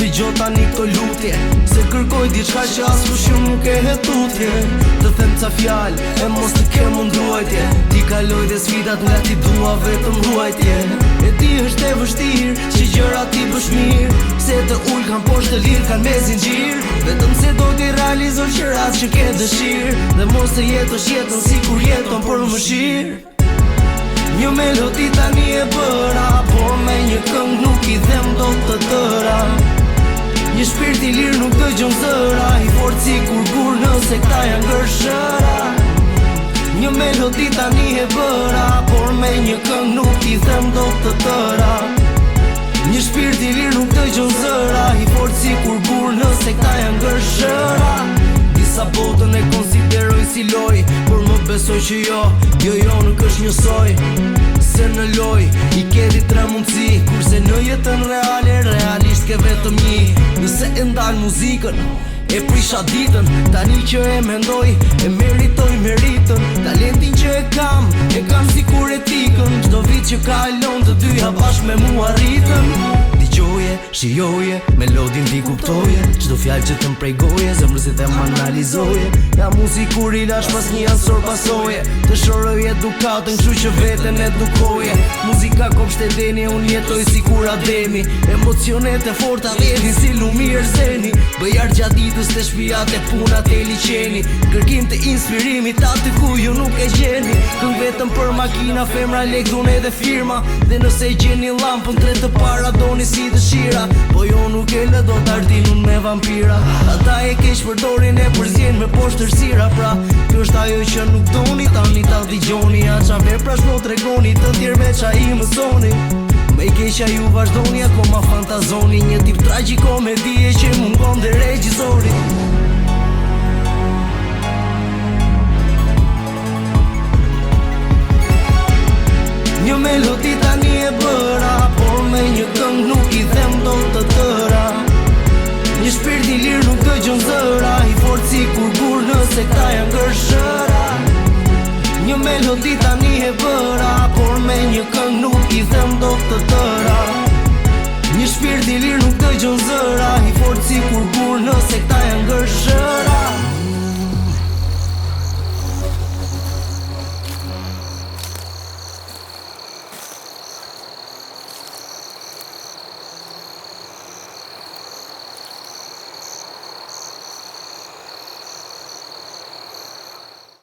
Dëgjoj tani këto lutje, se kërkoj diçka që askush ju nuk e hetutje. Të them ca fjalë, e mos të ke mundruajtje. Ti kaloj dhe sfidat nga ti dua vetëm ruajtje. E ti është e vështirë, që gjëra ti bësh mirë. Se të ull kanë poshtë të lirë kanë me zinxhir. Vetëm se do t'i realizoj qërat që ke dëshirë. Dhe mos të jetosh jetën si kur jeton për mëshirë. Një melodi tani e bëra, por me një këngë nuk i them do të tëra. Një shpirt i lirë nuk dëgjon zëra, i fort si kur gur nëse këta janë gërshëra. Një melodi tani e bëra, por me një këngë nuk i them do të tëra. Një shpirt i lirë nuk dëgjon zëra, i fort si kur gur nëse këta janë gërshëra. Disa botën e konsideroj si loj, por më besoj që jo nuk është njësoj. Se në loj i kedi tre mundësi, kurse në jetën reale realisht ke vetëm një. Nëse e ndalë muzikën, e prisha ditën, tani që e mendoj, e meritoj meritën. Talentin që e kam si kur etikën. Çdo vit që kalon të dyja bashkë me mua rritën. Dëgjoje, shijoje, melodin ti kuptoje. Çdo fjalë që të mpreggoje, zemrësit e më analizoje. Ja muzik kur i lash pas një ansor pasoje. Të shoroj edukatën, kështu që veten edukoje. Muzika kopsht e deni, unë jetoj si kur Ademi. Emocionet e forta rrjedhin si lumir zeni. Bëjar gjatë ditës të shpijat e punat e liqeni. Kërkim të inspirimit aty ku ju nuk e gjeni. Këng vetëm për makina, femra, lek, dhune dhe firma. Dhe nëse gjeni lampën, tre të para doni si dëshira. Po jo nuk e lë do t'ardinun me vampira. Ata e keq përdorin e përzjen me poshtërsira. Pra, kjo është ajo që nuk doni, tani ta dëgjoni. A qa vepra shno tregoni, të tjerve qa i mësoni. Me i keqa ju vazhdoni, akoma fantazoni. Një tip tragikomedie që mungon dhe regjizori. Një melodi tani e bëra, por me një këngë nuk i them do të tëra. Një shpirt i lirë nuk dëgjon zëra, i fort si kur gur nëse këta janë gërshëra. Një melodi tani e bëra, por me një këngë nuk i them do të tëra. Një shpirt i lirë